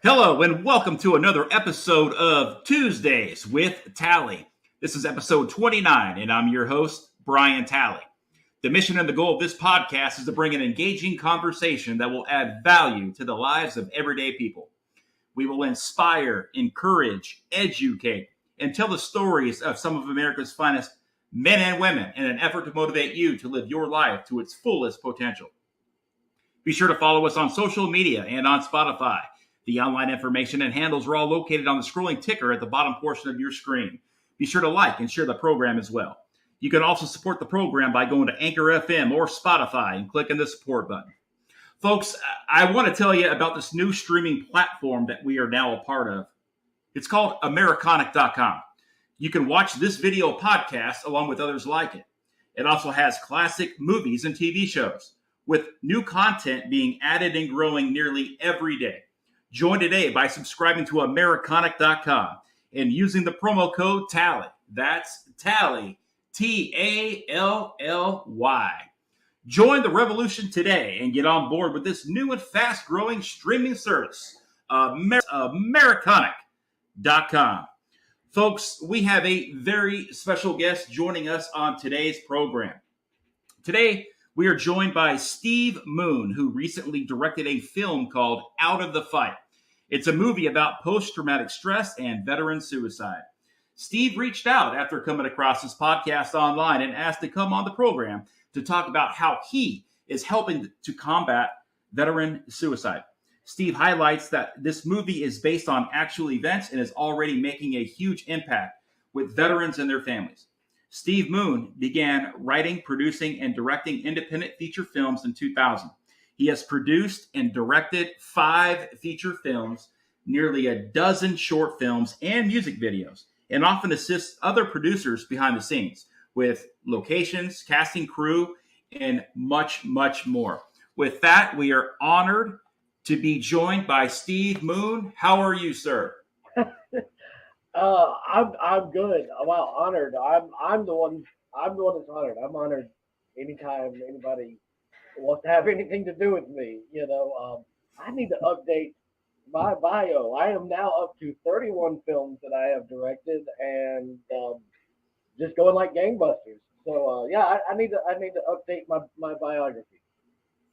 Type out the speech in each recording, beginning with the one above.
Hello and welcome to another episode of Tuesdays with Tally. This is episode 29 and I'm your host, Brian Tally. The mission and the goal of this podcast is to bring an engaging conversation that will add value to the lives of everyday people. We will inspire, encourage, educate, and tell the stories of some of America's finest men and women in an effort to motivate you to live your life to its fullest potential. Be sure to follow us on social media and on Spotify. The online information and handles are all located on the scrolling ticker at the bottom portion of your screen. Be sure to like and share the program as well. You can also support the program by going to Anchor FM or Spotify and clicking the support button. Folks, I want to tell you about this new streaming platform that we are now a part of. It's called Americonic.com. You can watch this video podcast along with others like it. It also has classic movies and TV shows, with new content being added and growing nearly every day. Join today by subscribing to Americonic.com and using the promo code TALLY. That's TALLY, T-A-L-L-Y. Join the revolution today and get on board with this new and fast-growing streaming service, Americonic.com. Folks, we have a very special guest joining us on today's program. Today, we are joined by Steve Moon, who recently directed a film called Out of the Fight. It's a movie about post-traumatic stress and veteran suicide. Steve reached out after coming across this podcast online and asked to come on the program to talk about how he is helping to combat veteran suicide. Steve highlights that this movie is based on actual events and is already making a huge impact with veterans and their families. Steve Moon began writing, producing, and directing independent feature films in 2000. He has produced and directed 5 feature films, nearly a dozen short films and music videos, and often assists other producers behind the scenes with locations, casting crew, and much, much more. With that, we are honored to be joined by Steve Moon. How are you, sir? I'm good. Well, honored. I'm the one that's honored. I'm honored anytime anybody wants to have anything to do with me. I need to update my bio. I am now up to 31 films that I have directed and just going like gangbusters. So I need to update my biography.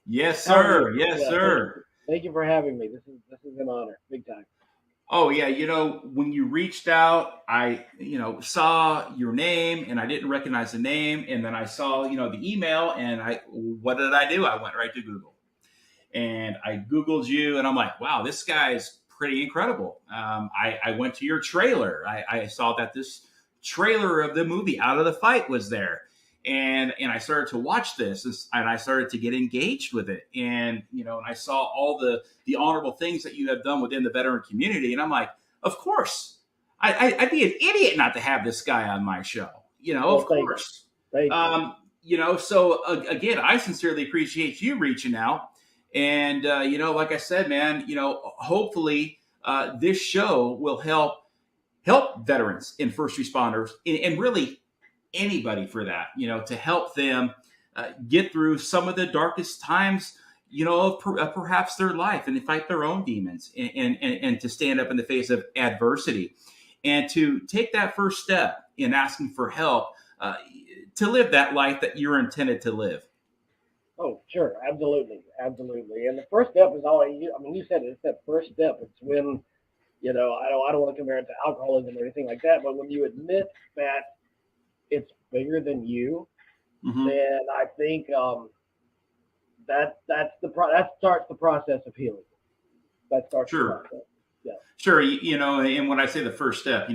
Yes, sir. Yes, sir. Thank you for having me. This is an honor, big time. Oh, yeah. When you reached out, I, saw your name and I didn't recognize the name. And then I saw, the email and what did I do? I went right to Google and I Googled you and I'm like, wow, this guy's pretty incredible. I went to your trailer. I saw that this trailer of the movie Out of the Fight was there. And I started to watch this and I started to get engaged with it. And, and I saw all the honorable things that you have done within the veteran community. And I'm like, of course, I'd be an idiot not to have this guy on my show, of course. Thank you. So again, I sincerely appreciate you reaching out. And, like I said, man, hopefully this show will help veterans and first responders and really anybody for that, to help them get through some of the darkest times, of perhaps their life and to fight their own demons and to stand up in the face of adversity and to take that first step in asking for help to live that life that you're intended to live. Oh, sure. Absolutely. Absolutely. And the first step is always, you said it's that first step. It's when, I don't want to compare it to alcoholism or anything like that, but when you admit that it's bigger than you, then I think that starts the process of healing. That starts the process. Yeah. Sure. And when I say the first step,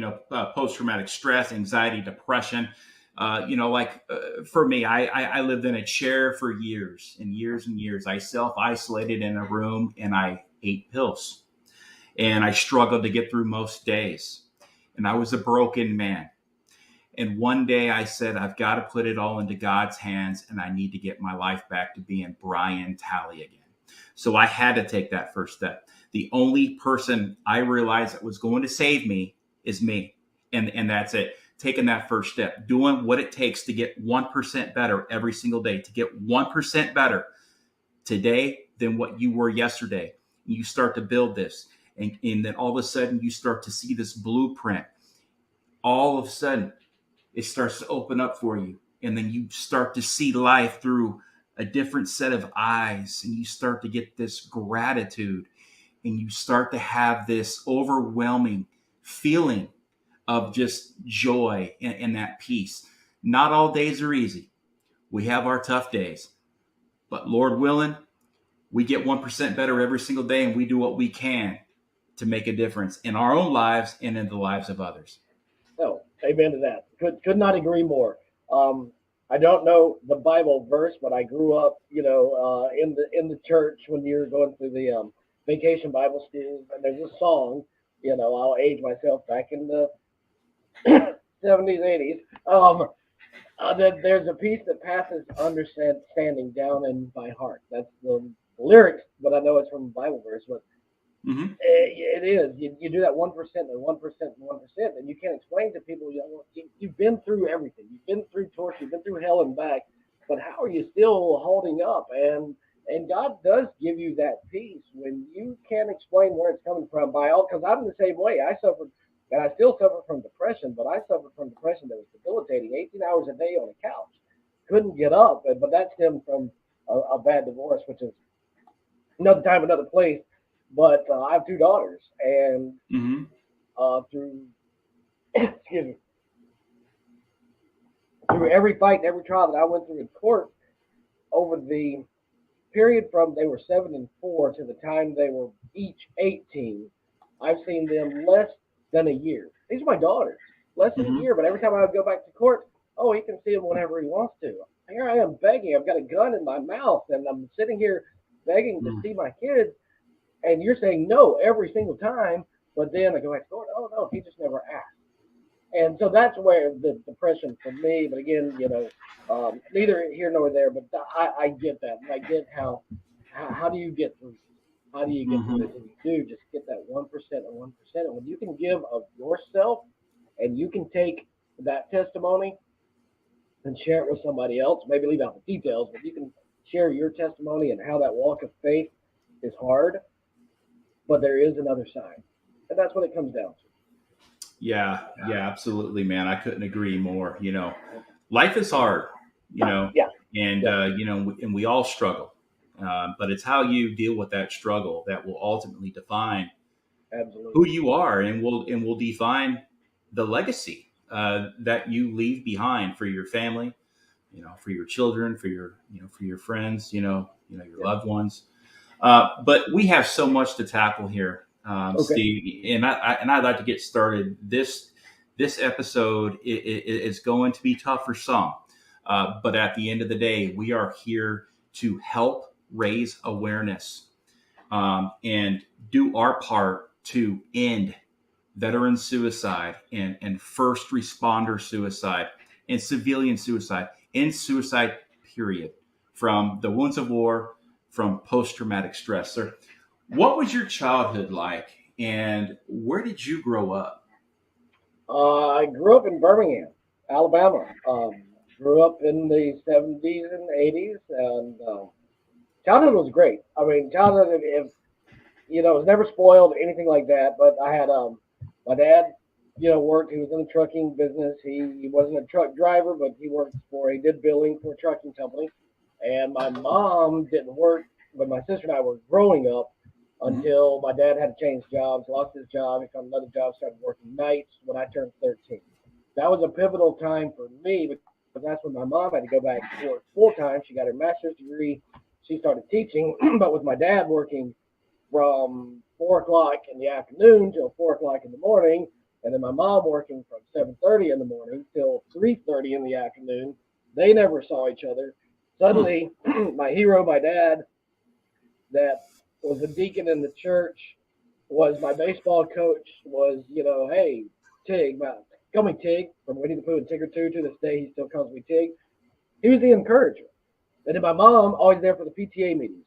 post-traumatic stress, anxiety, depression, for me, I lived in a chair for years and years and years. I self-isolated in a room and I ate pills and I struggled to get through most days. And I was a broken man. And one day I said, I've got to put it all into God's hands and I need to get my life back to being Brian Tally again. So I had to take that first step. The only person I realized that was going to save me is me. And that's it. Taking that first step, doing what it takes to get 1% better every single day, to get 1% better today than what you were yesterday. You start to build this. And then all of a sudden you start to see this blueprint. All of a sudden it starts to open up for you. And then you start to see life through a different set of eyes. And you start to get this gratitude. And you start to have this overwhelming feeling of just joy and that peace. Not all days are easy. We have our tough days. But Lord willing, we get 1% better every single day, and we do what we can to make a difference in our own lives and in the lives of others. Oh, amen to that. Could not agree more. I don't know the Bible verse, but I grew up, in the church when you're going through the vacation Bible school, and there's a song. I'll age myself back in the 70s, 80s. That there's a peace that passes understanding down in my heart. That's the lyrics, but I know it's from a Bible verse. But it is. You do that 1% and 1% and 1%, and you can't explain to people. You've been through everything. You've been through torture. You've been through hell and back. But how are you still holding up? And God does give you that peace when you can't explain where it's coming from. Because I'm the same way. I suffered. And I still suffer from depression, but I suffered from depression that was debilitating, 18 hours a day on a couch. Couldn't get up, but that stemmed from a bad divorce, which is another time, another place. But I have two daughters, and through excuse me, through every fight and every trial that I went through in court, over the period from they were 7 and 4 to the time they were each 18, I've seen them less than a year. These are my daughters. Less than a year, but every time I would go back to court, he can see them whenever he wants to. Here I am begging. I've got a gun in my mouth, and I'm sitting here begging to see my kids, and you're saying no every single time, but then I go back to court, oh, no, he just never asked. And so that's where the depression for me, but again, neither here nor there, but I get that. And I get how do you get through? How do you get through this? And you do just get that 1% and 1%. And when you can give of yourself and you can take that testimony and share it with somebody else, maybe leave out the details, but you can share your testimony and how that walk of faith is hard, but there is another side. And that's what it comes down to. Yeah, absolutely, man. I couldn't agree more. Life is hard, and, and we all struggle. But it's how you deal with that struggle that will ultimately define who you are, and will define the legacy that you leave behind for your family, for your children, for your friends, your loved ones. But we have so much to tackle here, Steve, and I'd like to get started. This episode is going to be tough for some, but at the end of the day, we are here to help raise awareness and do our part to end veteran suicide and first responder suicide and civilian suicide and suicide, period, from the wounds of war, from post-traumatic stress. So what was your childhood like, and where did you grow up? I grew up in Birmingham, Alabama. Grew up in the 70s and 80s, and childhood was great. I mean, childhood, was never spoiled, anything like that. But I had my dad, worked. He was in the trucking business. He wasn't a truck driver, but he did billing for a trucking company. And my mom didn't work, but my sister and I were growing up until my dad had to change jobs, lost his job. He found another job, started working nights when I turned 13. That was a pivotal time for me because that's when my mom had to go back to work full time. She got her master's degree. She started teaching, but with my dad working from 4 o'clock in the afternoon till 4 o'clock in the morning, and then my mom working from 7:30 in the morning till 3:30 in the afternoon, they never saw each other. Suddenly, my hero, my dad, that was a deacon in the church, was my baseball coach, was, hey, Tig, call me Tig, from Winnie the Pooh and Tigger 2 to this day, he still calls me Tig. He was the encourager. And then my mom, always there for the PTA meetings,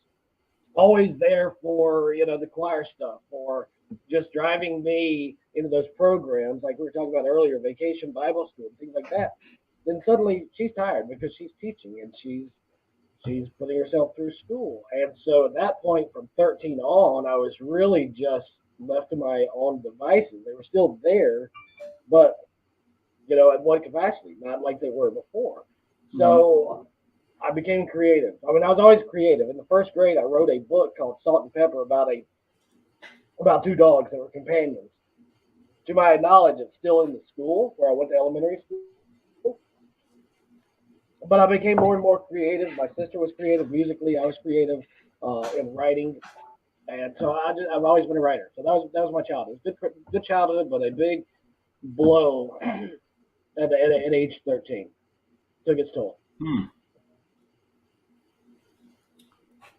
always there for, the choir stuff, or just driving me into those programs like we were talking about earlier, vacation Bible school, things like that. Then suddenly she's tired because she's teaching and she's putting herself through school. And so at that point, from 13 on, I was really just left to my own devices. They were still there, but at one capacity, not like they were before. Hmm. So I became creative. I mean, I was always creative. In the first grade, I wrote a book called Salt and Pepper about two dogs that were companions. To my knowledge, it's still in the school where I went to elementary school. But I became more and more creative. My sister was creative musically. I was creative in writing, and so I've always been a writer. So that was my childhood. Good childhood, but a big blow at age 13. Took its toll. Hmm.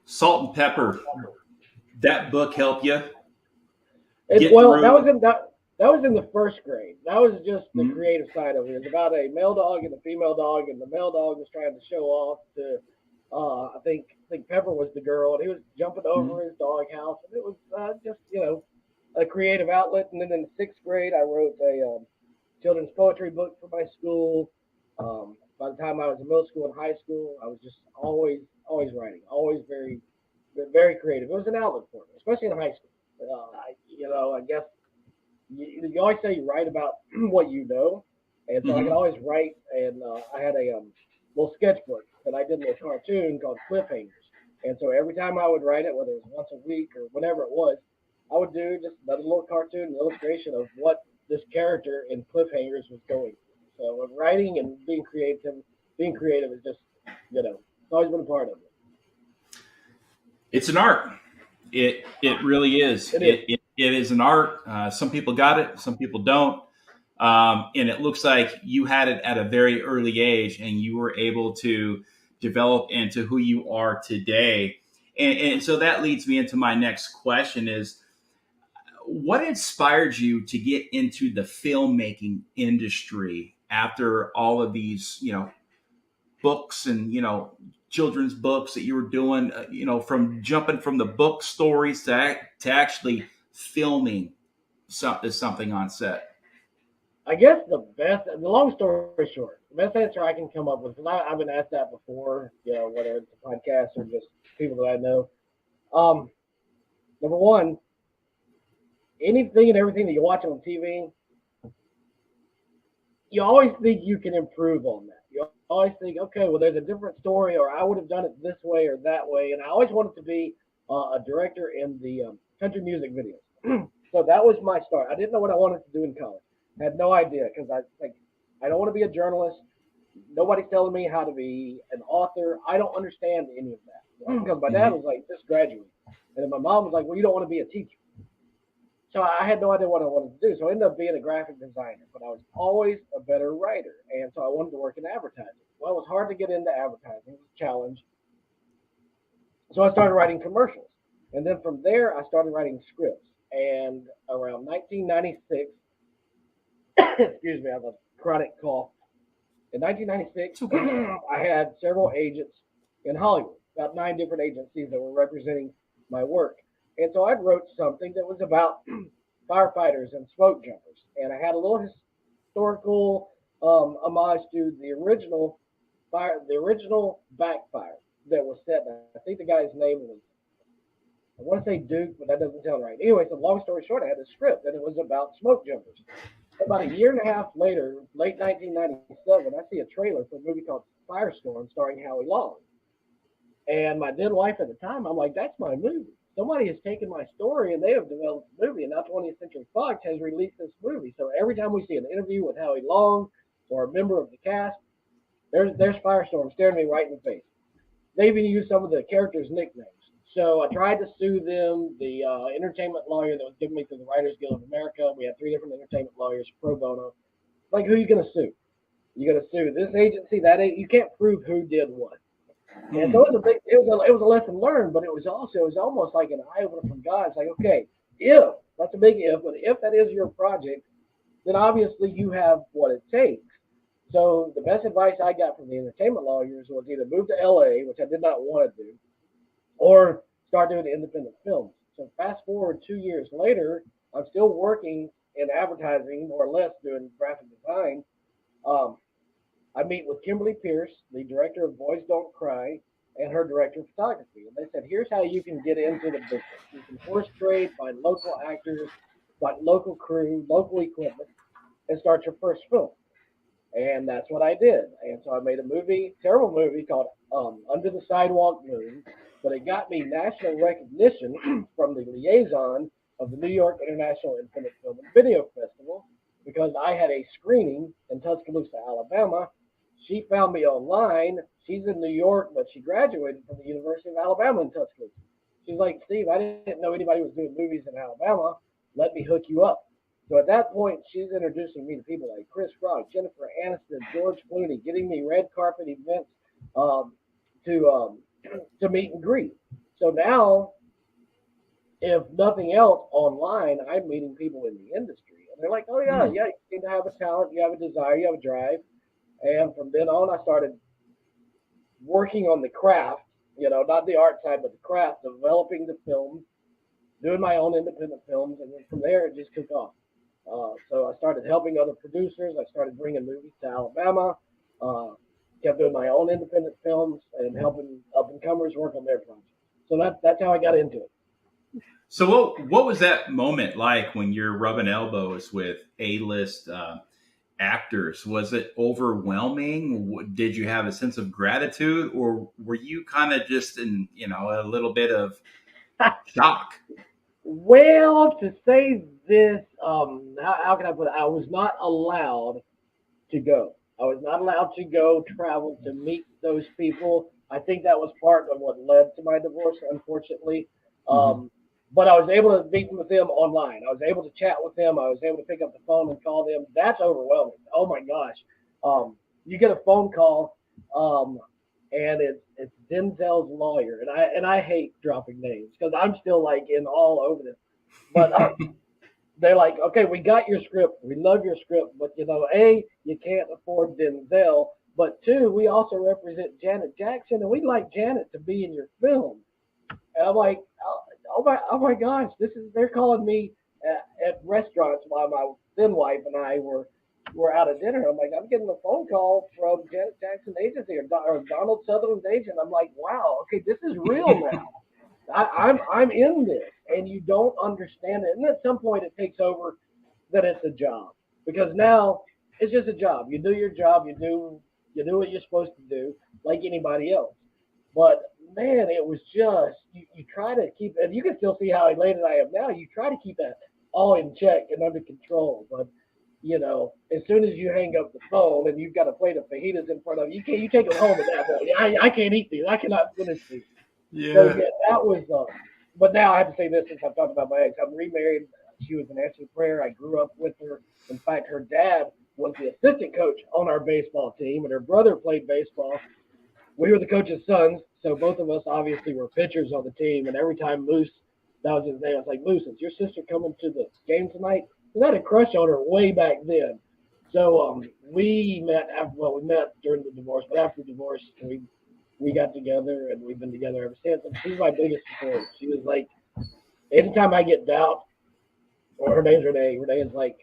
Salt and Pepper. That book helped you get Well, that was through. in the first grade. That was just the Hmm. creative side of it. It's about a male dog and a female dog, and the male dog was trying to show off to. I think Pepper was the girl, and he was jumping Hmm. over his doghouse, and it was just a creative outlet. And then in the sixth grade, I wrote a children's poetry book for my school. By the time I was in middle school and high school, I was just always writing, always very creative. It was an outlet for me, especially in high school. I guess you always say you write about what you know, and so I could Hmm. always write. And I had a little sketchbook that I did a little cartoon called Cliffhangers. And so every time I would write it, whether it was once a week or whatever it was, I would do just another little cartoon, an illustration of what this character in Cliffhangers was going through. So writing and being creative is just it's always been a part of it. It's an art. It really is. It is. It is an art. Some people got it, some people don't. And it looks like you had it at a very early age, and you were able to develop into who you are today. And so that leads me into my next question: is what inspired you to get into the filmmaking industry after all of these, books and children's books that you were doing, from jumping from the book stories to actually filming something on set. I guess the long story short, the best answer I can come up with, because I've been asked that before, whether it's a podcast or just people that I know. Um, Number one, anything and everything that you watch on TV, you always think you can improve on that. You always think, okay, well, there's a different story, or I would have done it this way or that way. And I always wanted to be a director in the country music videos. So that was my start. I didn't know what I wanted to do in college. I had no idea because I don't want to be a journalist. Nobody's telling me how to be an author. I don't understand any of that because my dad Hmm. was like, just graduate. And then my mom was like, well, you don't want to be a teacher. So I had no idea what I wanted to do. So I ended up being a graphic designer, but I was always a better writer. And so I wanted to work in advertising. Well, it was hard to get into advertising. It was a challenge. So I started writing commercials. And then from there, I started writing scripts. And around 1996, excuse me, I have a chronic cough. In 1996, It's okay. I had several agents in Hollywood, about 9 different agencies that were representing my work. And so I wrote something that was about firefighters and smoke jumpers. And I had a little historical homage to the original backfire that was set. I think the guy's name was, I want to say Duke, but that doesn't sound right. Anyway, so long story short, I had a script and it was about smoke jumpers. About a year and a half later, late 1997, I see a trailer for a movie called Firestorm starring Howie Long. And my then wife at the time, I'm like, that's my movie. Somebody has taken my story and they have developed a movie. And now 20th Century Fox has released this movie. So every time we see an interview with Howie Long or a member of the cast, there's Firestorm staring me right in the face. They even used some of the characters' nicknames. So I tried to sue them. The entertainment lawyer that was giving me through the Writers Guild of America, we had 3 different entertainment lawyers pro bono. Like, who are you going to sue? You got to sue this agency, that you can't prove who did what. And so Hmm. it was a lesson learned, but it was almost like an eye opener from God. It's like, okay, if that's a big if, but if that is your project, then obviously you have what it takes. So the best advice I got from the entertainment lawyers was either move to LA, which I did not want to do, or start doing independent films. So fast forward 2 years later, I'm still working in advertising, more or less doing graphic design. Um, I meet with Kimberly Pierce, the director of Boys Don't Cry, and her director of photography. And they said, here's how you can get into the business. You can horse trade, find local actors, find local crew, local equipment, and start your first film. And that's what I did. And so I made a movie, terrible movie called Under the Sidewalk Moon, but it got me national recognition from the liaison of the New York International Independent Film and Video Festival because I had a screening in Tuscaloosa, Alabama. She found me online. She's in New York, but she graduated from the University of Alabama in Tuscaloosa. She's like, Steve, I didn't know anybody was doing movies in Alabama. Let me hook you up. So at that point, she's introducing me to people like Chris Rock, Jennifer Aniston, George Clooney, getting me red carpet events to meet and greet. So now, if nothing else, online, I'm meeting people in the industry, and they're like, "Oh yeah, yeah, you seem to have a talent, you have a desire, you have a drive." And from then on, I started working on the craft, not the art side, but the craft, developing the film, doing my own independent films, and then from there, it just took off. So I started helping other producers. I started bringing movies to Alabama. Kept doing my own independent films and helping up and comers work on their projects. So that's how I got into it. So what was that moment like when you're rubbing elbows with A-list actors? Was it overwhelming? Did you have a sense of gratitude, or were you kind of just in a little bit of shock? Well, to say this, how can I put it? I was not allowed to go. I was not allowed to go travel to meet those people. I think that was part of what led to my divorce, unfortunately. But I was able to meet with them online. I was able to chat with them. I was able to pick up the phone and call them. That's overwhelming. Oh my gosh. You get a phone call, and it's Denzel's lawyer, and I hate dropping names because I'm still like in all over this. But they're like, okay, we got your script, we love your script, but A, you can't afford Denzel, but two, we also represent Janet Jackson, and we'd like Janet to be in your film. And I'm like, oh my gosh, they're calling me at restaurants while my then wife and I were out at dinner. I'm like, I'm getting a phone call from Janet Jackson agency or Donald Sutherland's agent. I'm like, wow, okay, this is real now. I'm in this, and you don't understand it. And at some point, it takes over that it's a job because now it's just a job. You do your job. You do what you're supposed to do, like anybody else. But man, it was just you try to keep, and you can still see how elated I am now. You try to keep that all in check and under control, but as soon as you hang up the phone and you've got a plate of fajitas in front of you, you take them home at that point. I can't eat these. I cannot finish these. Yeah. So yeah, that was. But now I have to say this since I've talked about my ex. I'm remarried. She was an answer prayer. I grew up with her. In fact, her dad was the assistant coach on our baseball team, and her brother played baseball. We were the coach's sons, so both of us obviously were pitchers on the team. And every time Moose, that was his name, I was like, Moose, is your sister coming to the game tonight? Because I had a crush on her way back then. So we met during the divorce, but after the divorce, we got together, and we've been together ever since. And she's my biggest support. She was like, anytime I get doubt, or her name's Renee. Renee is like,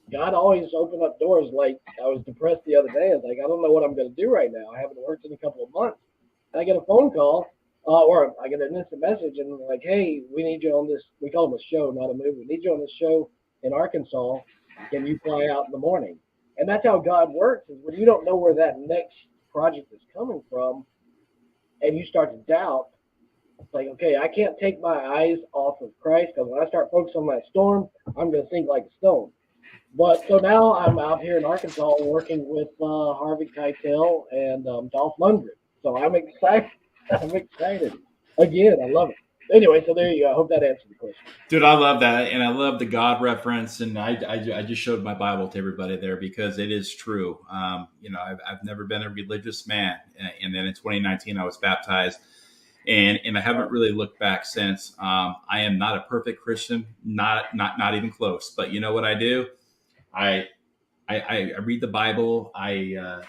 God always opened up doors. Like, I was depressed the other day. I was like, I don't know what I'm going to do right now. I haven't worked in a couple of months. And I get a phone call, or I get an instant message, and like, hey, we need you on this. We call them a show, not a movie. We need you on this show in Arkansas. Can you fly out in the morning? And that's how God works, is when you don't know where that next project is coming from, and you start to doubt, it's like, okay, I can't take my eyes off of Christ, because when I start focusing on that storm, I'm going to sink like a stone. But so now I'm out here in Arkansas working with Harvey Keitel and Dolph Lundgren. So I'm excited. I'm excited. Again, I love it. Anyway, so there you go. I hope that answered the question. Dude, I love that. And I love the God reference. And I just showed my Bible to everybody there because it is true. I've never been a religious man. And then in 2019, I was baptized. And I haven't really looked back since. I am not a perfect Christian, not even close. But you know what I do? I read the Bible. I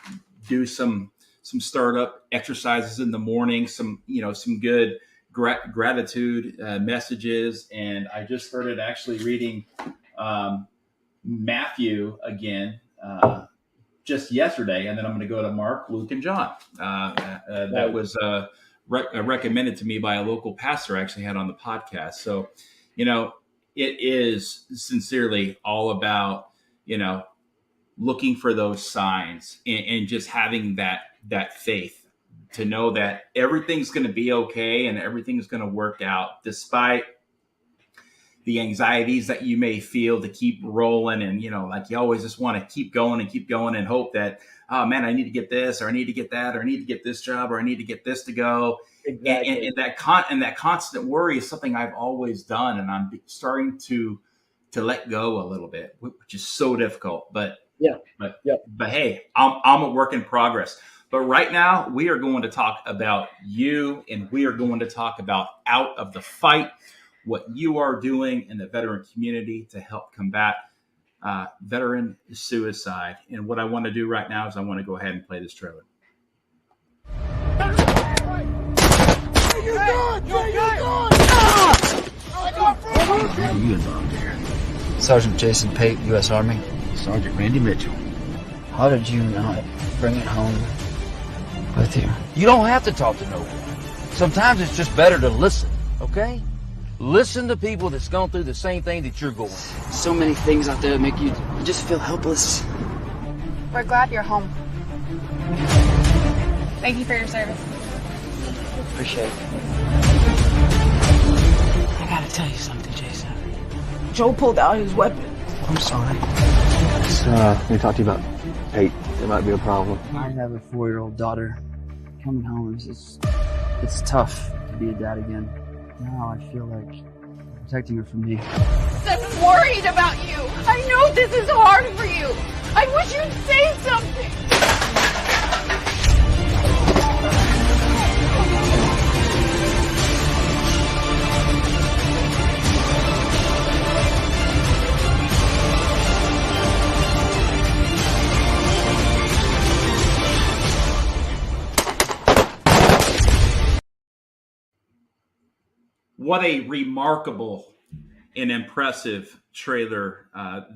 do some startup exercises in the morning. Some good gratitude messages, and I just started actually reading Matthew again just yesterday, and then I'm going to go to Mark, Luke, and John. That was recommended to me by a local pastor I actually had on the podcast. So, it is sincerely all about, looking for those signs and just having that faith to know that everything's going to be okay and everything's going to work out despite the anxieties that you may feel to keep rolling. And, like you always just want to keep going and hope that, oh man, I need to get this, or I need to get that, or I need to get this job, or I need to get this to go. Exactly. And that constant worry is something I've always done. And I'm starting to let go a little bit, which is so difficult, but hey, I'm a work in progress. But right now we are going to talk about you, and we are going to talk about Out of the Fight, what you are doing in the veteran community to help combat veteran suicide. And what I want to do right now is I want to go ahead and play this trailer. Where are you involved here? Sergeant Jason Pate, U.S. Army. Sergeant Randy Mitchell. How did you not bring it home with you? You don't have to talk to no one. Sometimes it's just better to listen, okay? Listen to people that's gone through the same thing that you're going through. So many things out there that make you just feel helpless. We're glad you're home. Thank you for your service. Appreciate it. I gotta tell you something, Jason. Joe pulled out his weapon. I'm sorry. Let me talk to you about Pate. There might be a problem. I have a 4-year-old daughter. Coming home it's tough to be a dad again. Now I feel like protecting her from me. I'm worried about you. I know this is hard for you. I wish you'd say something. What a remarkable and impressive trailer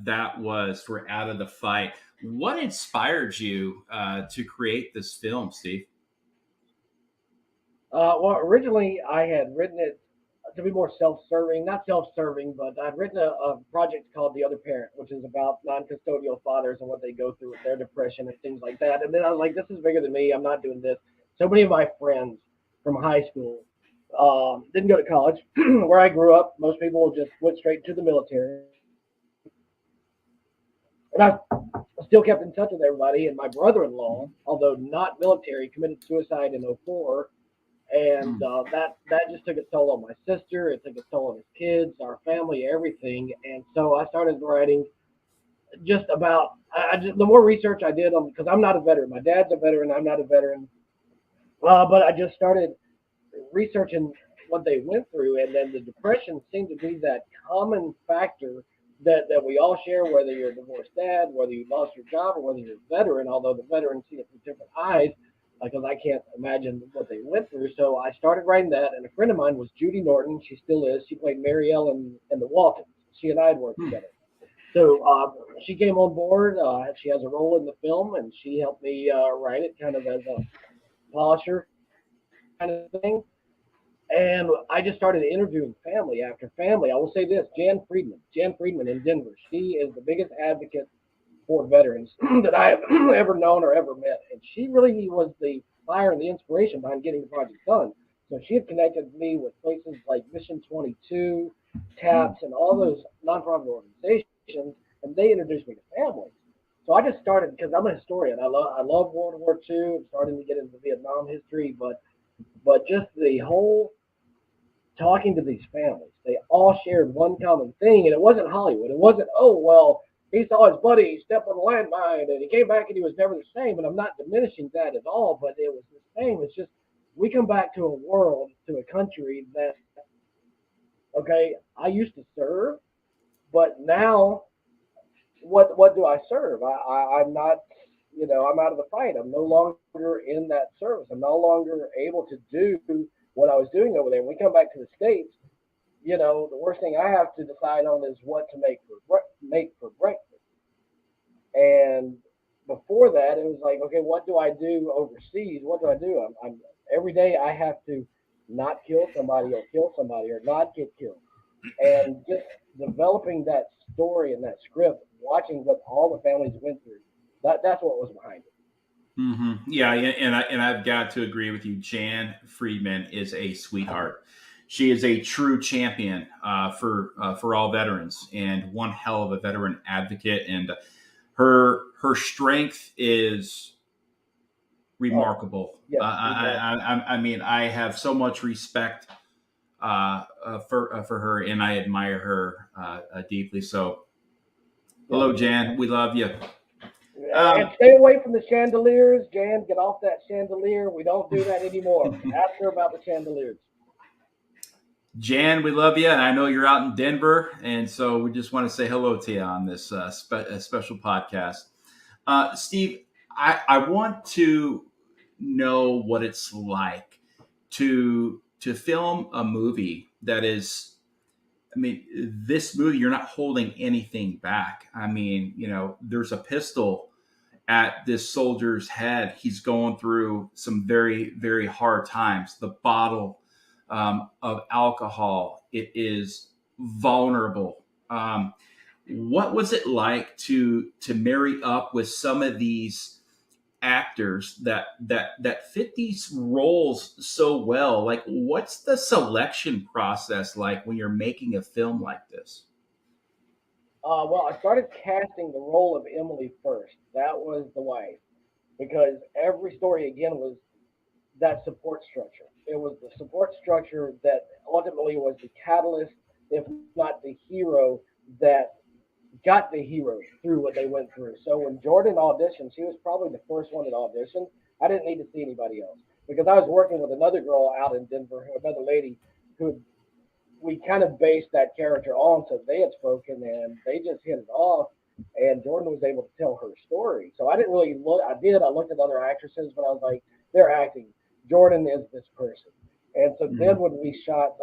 that was for Out of the Fight. What inspired you to create this film, Steve? Well, originally I had written it to be more self-serving, not self-serving, but I'd written a project called The Other Parent, which is about non-custodial fathers and what they go through with their depression and things like that. And then I was like, this is bigger than me. I'm not doing this. So many of my friends from high school didn't go to college. Where I grew up, most people just went straight to the military. And I still kept in touch with everybody. And my brother-in-law, although not military, committed suicide in 2004. And that just took its toll on my sister. It took its toll on his kids, our family, everything. And so I started writing just about, the more research I did, because I'm not a veteran. My dad's a veteran. I'm not a veteran. But I just started researching what they went through, and then the depression seemed to be that common factor that we all share, whether you're a divorced dad, whether you lost your job, or whether you're a veteran, although the veterans see it through different eyes, because I can't imagine what they went through. So I started writing that, and a friend of mine was Judy Norton. She still is. She played Mary Ellen in The Waltons. She and I had worked together. So she came on board. She has a role in the film, and she helped me write it kind of as a polisher kind of thing. And I just started interviewing family after family. I will say this, Jan Friedman in Denver. She is the biggest advocate for veterans that I have ever known or ever met. And she really was the fire and the inspiration behind getting the project done. So she had connected me with places like Mission 22, TAPS, and all those nonprofit organizations, and they introduced me to families. So I just started, because I'm a historian. I love World War II. I'm starting to get into Vietnam history, but just the whole talking to these families, they all shared one common thing, and it wasn't Hollywood. It wasn't, oh, well, he saw his buddy step on a landmine, and he came back, and he was never the same. And I'm not diminishing that at all, but it was the same. It's just we come back to a world, to a country that, okay, I used to serve, but now what do I serve? I'm not, I'm out of the fight. I'm no longer in that service. I'm no longer able to do what I was doing over there. When we come back to the States, the worst thing I have to decide on is what to make for breakfast. And before that, it was like, okay, what do I do overseas? What do I do? I'm every day I have to not kill somebody or kill somebody or not get killed, and just developing that story and that script, watching what all the families went through. That's what was behind it. Yeah, and I've got to agree with you. Jan Friedman is a sweetheart. She is a true champion for all veterans, and one hell of a veteran advocate. And her strength is remarkable. Yes, I mean, I have so much respect for her, and I admire her deeply. So, hello, Jan. We love you. And stay away from the chandeliers, Jan. Get off that chandelier. We don't do that anymore. Ask her about the chandeliers. Jan, we love you. And I know you're out in Denver. And so we just want to say hello to you on this special podcast. Steve, I want to know what it's like to film a movie that is, I mean, this movie, you're not holding anything back. I mean, there's a pistol at this soldier's head. He's going through some very, very hard times. The bottle of alcohol, it is vulnerable. What was it like to marry up with some of these actors that fit these roles so well? Like, what's the selection process like when you're making a film like this? Well, I started casting the role of Emily first. That was the wife, because every story again was that support structure. It was the support structure that ultimately was the catalyst, if not the hero, that got the heroes through what they went through. So when Jordan auditioned, she was probably the first one that auditioned. I didn't need to see anybody else because I was working with another girl out in Denver, another lady who we kind of based that character on. So they had spoken and they just hit it off. And Jordan was able to tell her story. So I didn't really look. I looked at other actresses, but I was like, they're acting. Jordan is this person. And so then when we shot,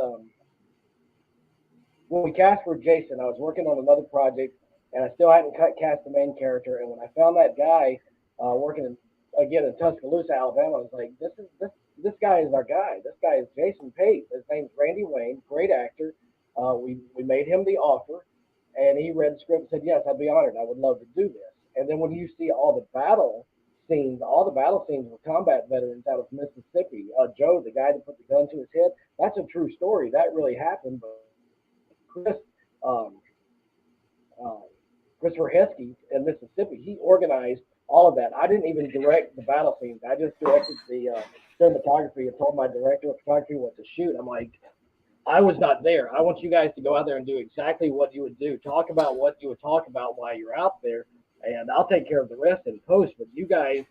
when we cast for Jason, I was working on another project and I still hadn't cast the main character. And when I found that guy working in Tuscaloosa, Alabama, I was like, this guy is our guy. This guy is Jason Pate. His name's Randy Wayne, great actor. We made him the offer and he read the script and said, yes, I'd be honored. I would love to do this. And then when you see all the battle scenes were combat veterans out of Mississippi. Joe, the guy that put the gun to his head, that's a true story. That really happened. But Christopher Heskey in Mississippi, he organized all of that. I didn't even direct the battle scenes. I just directed the cinematography and told my director of photography what to shoot. I'm like, I was not there. I want you guys to go out there and do exactly what you would do. Talk about what you would talk about while you're out there. And I'll take care of the rest in post, but you guys,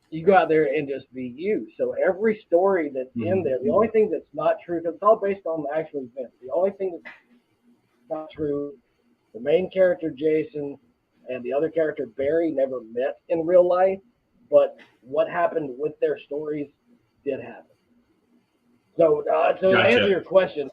you go out there and just be you. So every story that's in there, the only thing that's not true, because it's all based on the actual event. The only thing that's not true, the main character, Jason, and the other character, Barry, never met in real life, but what happened with their stories did happen. So to answer your question,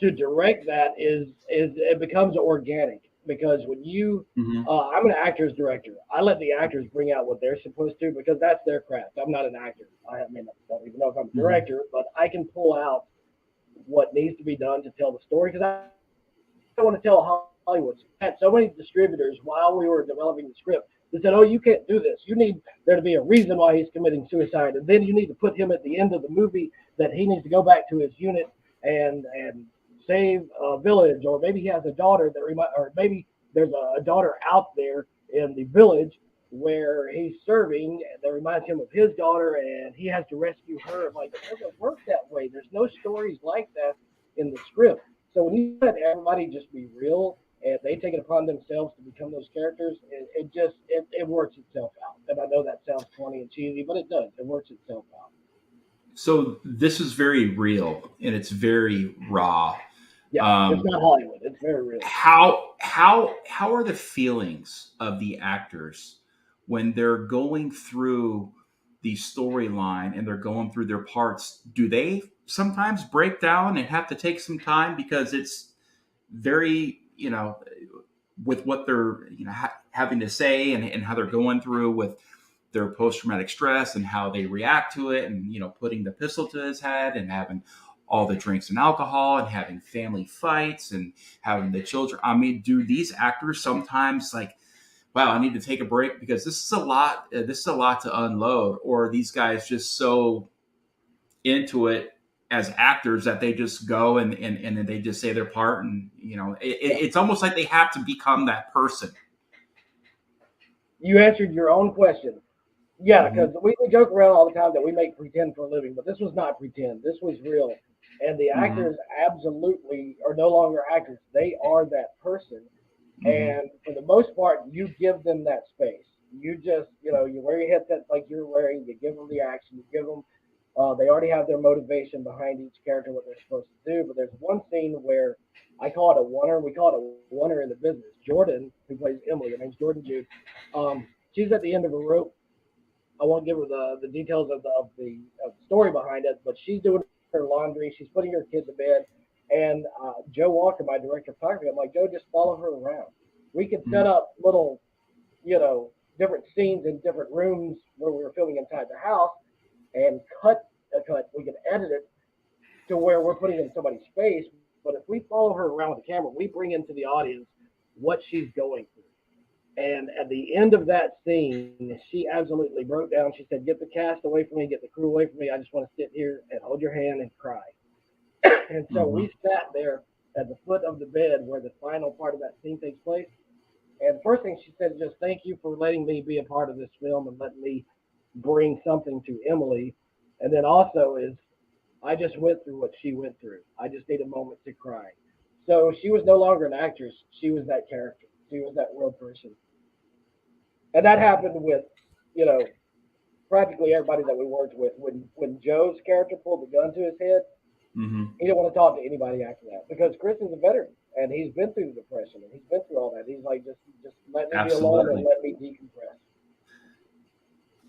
to direct that is it becomes organic. Because when you, I'm an actor's director. I let the actors bring out what they're supposed to because that's their craft. I'm not an actor. I don't even know if I'm a director, but I can pull out what needs to be done to tell the story because I want to tell Hollywood. I had so many distributors while we were developing the script that said, oh, you can't do this. You need there to be a reason why he's committing suicide. And then you need to put him at the end of the movie that he needs to go back to his unit and save a village, or maybe he has a daughter or maybe there's a daughter out there in the village where he's serving that reminds him of his daughter and he has to rescue her. I'm like, it doesn't work that way. There's no stories like that in the script. So when you let everybody just be real and they take it upon themselves to become those characters, it works itself out. And I know that sounds funny and cheesy, but it does. It works itself out. So this is very real and it's very raw. Yeah, it's not Hollywood. It's very real. How are the feelings of the actors when they're going through the storyline and they're going through their parts? Do they sometimes break down and have to take some time because it's very, with what they're having to say and how they're going through with their post-traumatic stress and how they react to it, and putting the pistol to his head and having all the drinks and alcohol and having family fights and having the children. I mean, do these actors sometimes like, wow, I need to take a break because this is a lot. This is a lot to unload. Or are these guys just so into it as actors that they just go and then they just say their part, and it's almost like they have to become that person. You answered your own question. Yeah, because we joke around all the time that we make pretend for a living, but this was not pretend. This was real. And the actors absolutely are no longer actors. They are that person. And for the most part, you give them that space. You just, you wear your headset like you're wearing. You give them the action. You give them, they already have their motivation behind each character, what they're supposed to do. But there's one scene where I call it a oneer. We call it a oneer in the business. Jordan, who plays Emily, her name's Jordan Jude. She's at the end of a rope. I won't give her the details of the story behind it, but she's doing her laundry. She's putting her kid to bed. And Joe Walker, my director of photography, I'm like, Joe, just follow her around. We could set up little, different scenes in different rooms where we were filming inside the house and cut. We could edit it to where we're putting in somebody's face. But if we follow her around with the camera, we bring into the audience what she's going through. And at the end of that scene, she absolutely broke down. She said, get the cast away from me, get the crew away from me. I just want to sit here and hold your hand and cry. And so we sat there at the foot of the bed where the final part of that scene takes place. And the first thing she said is just thank you for letting me be a part of this film and letting me bring something to Emily. And then also is I just went through what she went through. I just need a moment to cry. So she was no longer an actress. She was that character. She was that real person. And that happened with, practically everybody that we worked with. When Joe's character pulled the gun to his head, he didn't want to talk to anybody after that because Chris is a veteran and he's been through the depression and he's been through all that. He's like, just let me be alone and let me decompress.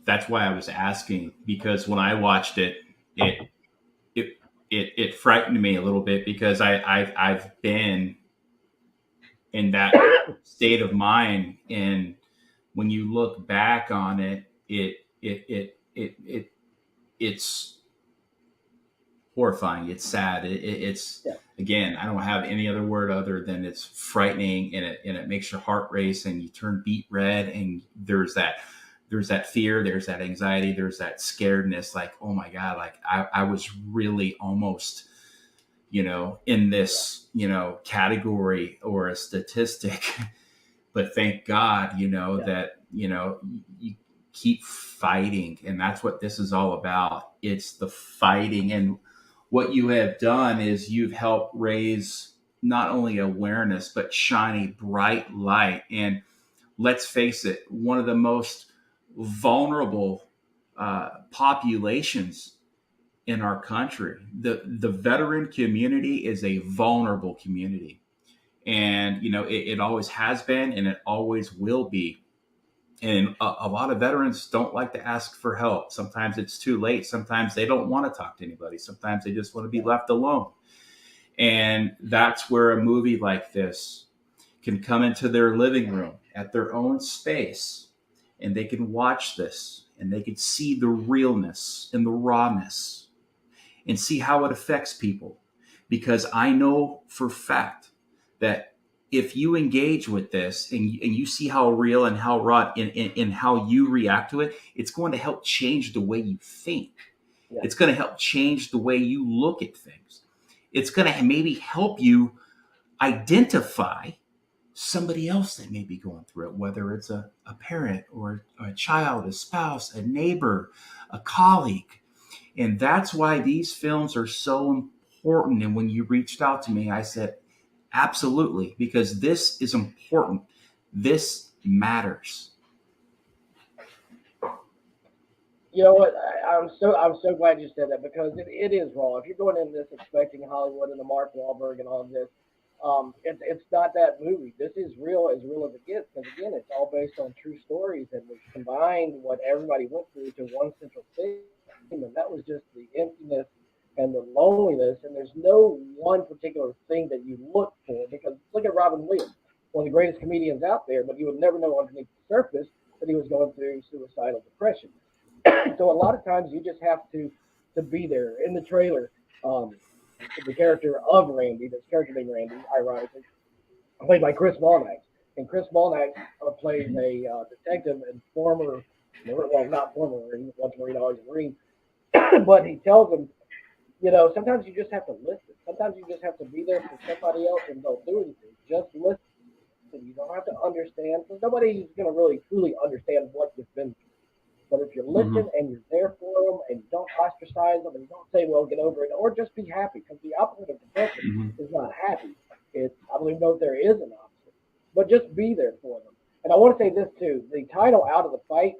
That's why I was asking, because when I watched it, it frightened me a little bit because I've been in that state of mind, and when you look back on it, it's horrifying. It's sad. It's again, I don't have any other word other than it's frightening, and it makes your heart race and you turn beet red, and there's that fear, there's that anxiety, there's that scaredness, like, oh my God, like I was really almost, in this, category or a statistic, but thank God, that, you keep fighting. And that's what this is all about. It's the fighting. And what you have done is you've helped raise not only awareness, but shine a bright light. And let's face it, one of the most vulnerable populations in our country. The veteran community is a vulnerable community. And, it always has been and it always will be. And a lot of veterans don't like to ask for help. Sometimes it's too late. Sometimes they don't want to talk to anybody. Sometimes they just want to be left alone. And that's where a movie like this can come into their living room at their own space, and they can watch this and they can see the realness and the rawness and see how it affects people. Because I know for a fact that if you engage with this and you see how real and how raw and how you react to it, it's going to help change the way you think. Yeah. It's going to help change the way you look at things. It's going to maybe help you identify somebody else that may be going through it, whether it's a parent or a child, a spouse, a neighbor, a colleague. And that's why these films are so important. And when you reached out to me, I said, absolutely, because this is important. This matters. You know what? I'm so glad you said that, because it is raw. If you're going into this expecting Hollywood and the Mark Wahlberg and all of this, it's not that movie. This is real as it gets, because again, it's all based on true stories, and we combined what everybody went through to one central theme, and that was just the emptiness and the loneliness. And there's no one particular thing that you look for, because look at Robin Williams. one of the greatest comedians out there, but you would never know underneath the surface that he was going through suicidal depression. So a lot of times you just have to be there. In the trailer, the character of Randy, this character named Randy, ironically, played by Chris Malnax. And Chris Malnax plays a detective and former, well, not former Marine, once Marine, always a Marine, but he tells them, sometimes you just have to listen. Sometimes you just have to be there for somebody else and don't do anything. Just listen. You don't have to understand, because nobody's going to really truly understand what you've been through. But if you listen and you're there for them and you don't ostracize them and you don't say, well, get over it, or just be happy, because the opposite of depression is not happy. I don't even know if there is an opposite, but just be there for them. And I want to say this too, the title Out of the Fight,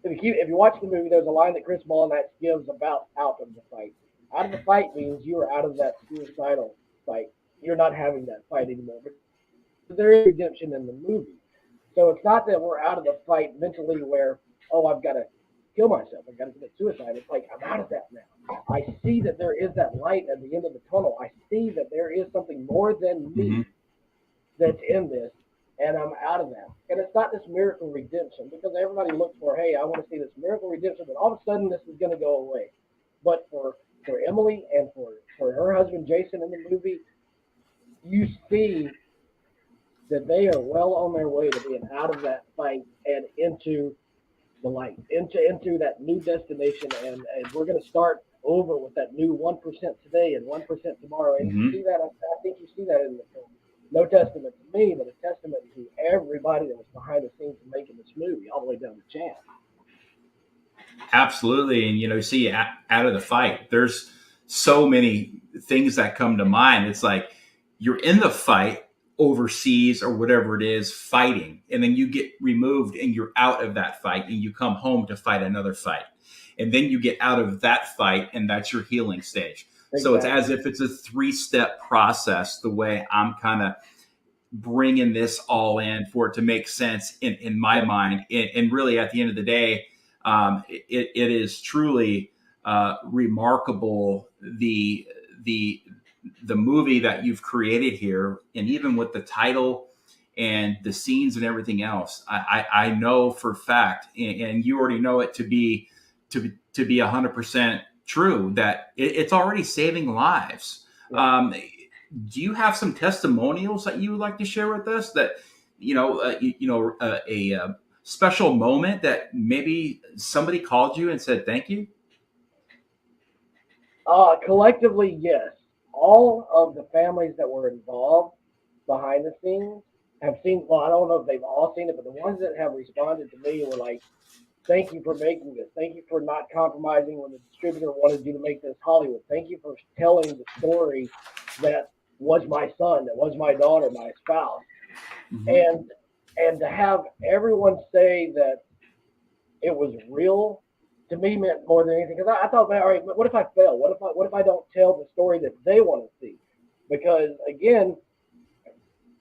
if you watch the movie, there's a line that Chris Malnax gives about out of the fight. Out of the fight means you are out of that suicidal fight. You're not having that fight anymore. But there is redemption in the movie. So it's not that we're out of the fight mentally where, oh, I've got to kill myself, I've got to commit suicide. It's like, I'm out of that now. I see that there is that light at the end of the tunnel. I see that there is something more than me that's in this, and I'm out of that. And it's not this miracle redemption, because everybody looks for, hey, I want to see this miracle redemption, but all of a sudden this is going to go away. But for Emily and for her husband Jason in the movie, you see that they are well on their way to being out of that fight and into the light, into that new destination, and we're going to start over with that new 1% today and 1% tomorrow. And you see that, I think you see that in the film. No testament to me, but a testament to everybody that was behind the scenes of making this movie, all the way down to Chad. Absolutely. And, you see, out of the fight, there's so many things that come to mind. It's like you're in the fight overseas or whatever it is, fighting, and then you get removed and you're out of that fight and you come home to fight another fight. And then you get out of that fight, and that's your healing stage. Exactly. So it's as if it's a 3-step process, the way I'm kind of bringing this all in for it to make sense in my mind. And really, at the end of the day, it is truly remarkable, the movie that you've created here, and even with the title and the scenes and everything else, I know for a fact, and you already know it to be 100% true, that it's already saving lives. Yeah. Do you have some testimonials that you would like to share with us, that a special moment that maybe somebody called you and said thank you? Collectively, yes. All of the families that were involved behind the scenes have seen, well, I don't know if they've all seen it, but the ones that have responded to me were like, thank you for making this. Thank you for not compromising when the distributor wanted you to make this Hollywood. Thank you for telling the story that was my son, that was my daughter, my spouse. And to have everyone say that it was real, to me, meant more than anything. Because I thought, all right, what if I fail? What if I don't tell the story that they want to see? Because again,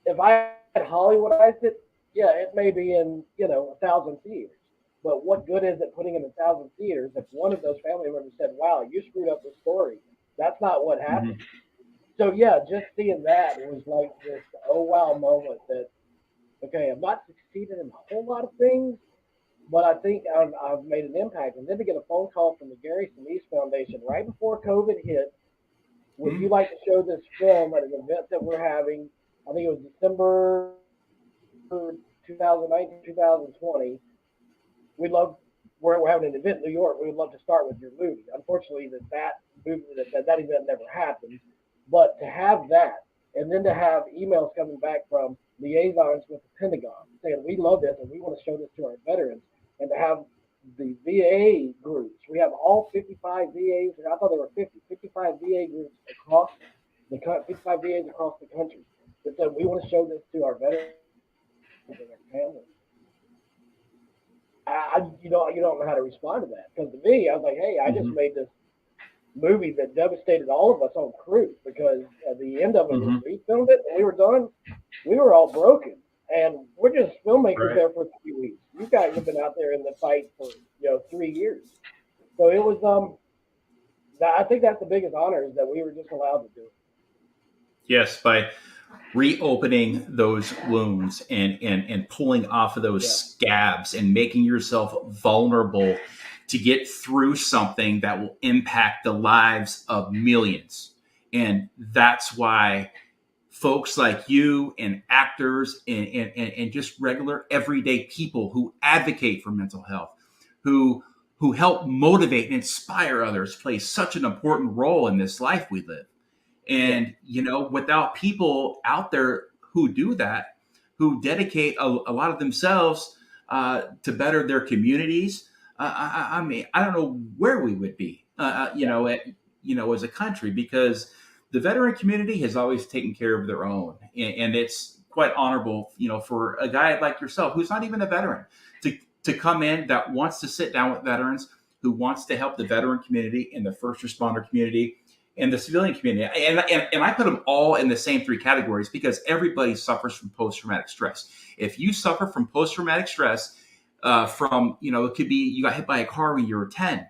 if I had Hollywoodized it, yeah, it may be in 1,000 theaters. But what good is it putting it in 1,000 theaters if one of those family members said, "Wow, you screwed up the story. That's not what happened." So yeah, just seeing that was like this oh wow moment that, okay, I've not succeeded in a whole lot of things, but I think I've made an impact. And then to get a phone call from the Gary Sinise Foundation right before COVID hit, would you like to show this film at an event that we're having? I think it was December 2019, 2020. We're having an event in New York. We would love to start with your movie. Unfortunately, that event never happened. But to have that, and then to have emails coming back from liaisons with the Pentagon saying, we love this and we want to show this to our veterans, and to have the VA groups. We have all 55 VAs. I thought there were 55 VA groups across the 55 VAs across the country that said, we want to show this to our veterans and their families. You don't know how to respond to that, because to me, I was like, hey, I just made this movie that devastated all of us on crew, because at the end of it, when we filmed it and we were done, we were all broken, and we're just filmmakers there for 3 weeks. You guys have been out there in the fight for 3 years, so it was I think that's the biggest honor, is that we were just allowed to do it. Yes, by reopening those wounds and pulling off of those scabs and making yourself vulnerable to get through something that will impact the lives of millions. And that's why folks like you and actors and just regular everyday people who advocate for mental health, who help motivate and inspire others, play such an important role in this life we live. And, without people out there who do that, who dedicate a lot of themselves to better their communities, I mean, I don't know where we would be, as a country, because the veteran community has always taken care of their own. And it's quite honorable, for a guy like yourself, who's not even a veteran, to come in that wants to sit down with veterans, who wants to help the veteran community and the first responder community and the civilian community. And I put them all in the same three categories because everybody suffers from post-traumatic stress. If you suffer from post-traumatic stress, it could be you got hit by a car when you were 10,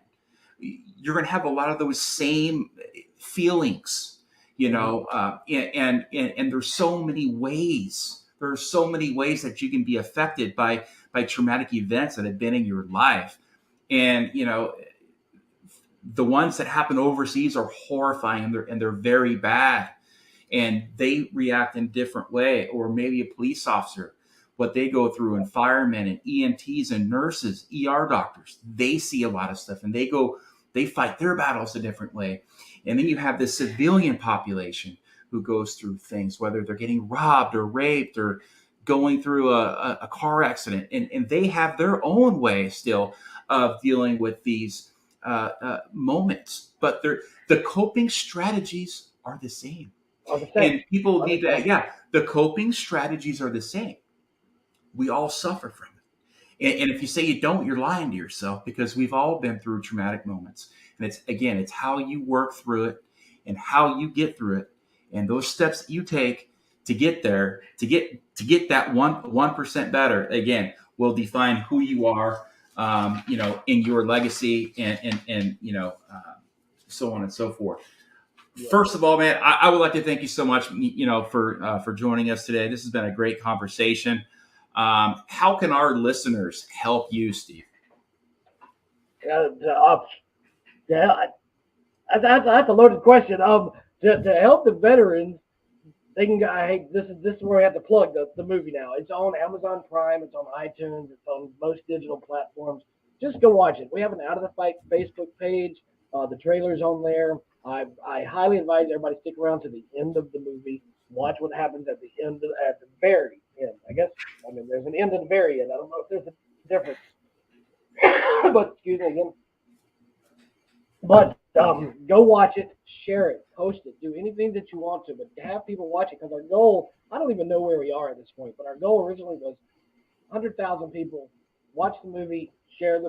you're going to have a lot of those same feelings, and there's so many ways. There are so many ways that you can be affected by traumatic events that have been in your life. And, the ones that happen overseas are horrifying and they're very bad, and they react in a different way. Or maybe a police officer, what they go through, and firemen and EMTs and nurses, ER doctors, they see a lot of stuff and they fight their battles a different way. And then you have the civilian population who goes through things, whether they're getting robbed or raped or going through a car accident. And they have their own way still of dealing with these moments, but the coping strategies are the same. And people need to, the coping strategies are the same. We all suffer from it. And if you say you don't, you're lying to yourself, because we've all been through traumatic moments. And it's how you work through it and how you get through it. And those steps that you take to get there, to get that 1% better, again, will define who you are, in your legacy and so on and so forth. First of all, man, I would like to thank you so much, for joining us today. This has been a great conversation. How can our listeners help you, Steve? That's a loaded question. To help the veterans, they can. This is where I have to plug the movie now. It's on Amazon Prime. It's on iTunes. It's on most digital platforms. Just go watch it. We have an Out of the Fight Facebook page. The trailer's on there. I highly advise everybody stick around to the end of the movie. Watch what happens at the very end. There's an end at the very end. I don't know if there's a difference, but excuse me again. But go watch it, share it, post it, do anything that you want to, but have people watch it, because our goal, I don't even know where we are at this point, but our goal originally was 100,000 people watch the movie, share it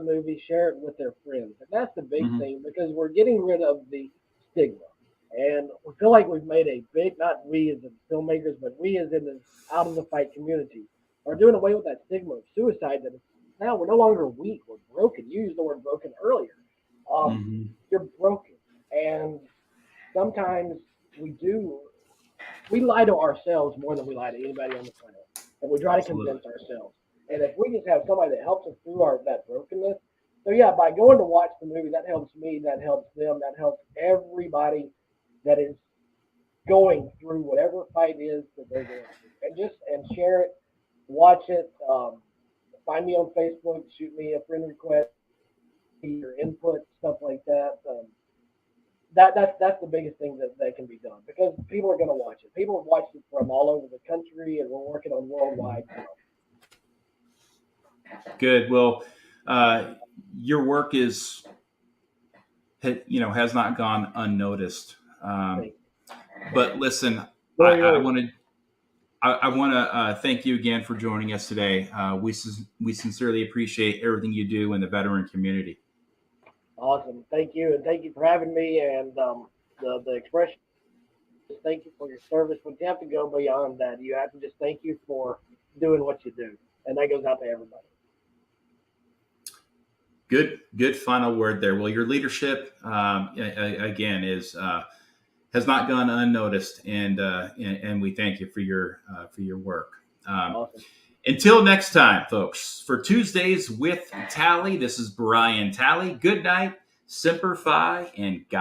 with their friends. And that's the big thing, because we're getting rid of the stigma. And we feel like we've made a big, not we as the filmmakers, but we as in the Out of the Fight community are doing away with that stigma of suicide, that now we're no longer weak, we're broken. You used the word broken earlier. You're broken. And sometimes we lie to ourselves more than we lie to anybody on the planet. And we try to convince ourselves. And if we just have somebody that helps us through that brokenness, so by going to watch the movie, that helps me, that helps them, that helps everybody that is going through whatever fight is that they're going through. And share it, watch it, find me on Facebook, shoot me a friend request, your input, stuff like that. That's the biggest thing that can be done, because people are going to watch it. People have watched it from all over the country, and we're working on worldwide. Good. Well, your work has not gone unnoticed. But listen, I want to thank you again for joining us today. We sincerely appreciate everything you do in the veteran community. Awesome. Thank you. And thank you for having me. And the expression, thank you for your service. But you have to go beyond that. You have to just thank you for doing what you do. And that goes out to everybody. Good final word there. Well, your leadership, again, is has not gone unnoticed, and we thank you for your work. Awesome. Until next time, folks, for Tuesdays with Tally, this is Brian Tally. Good night, Semper Fi, and God.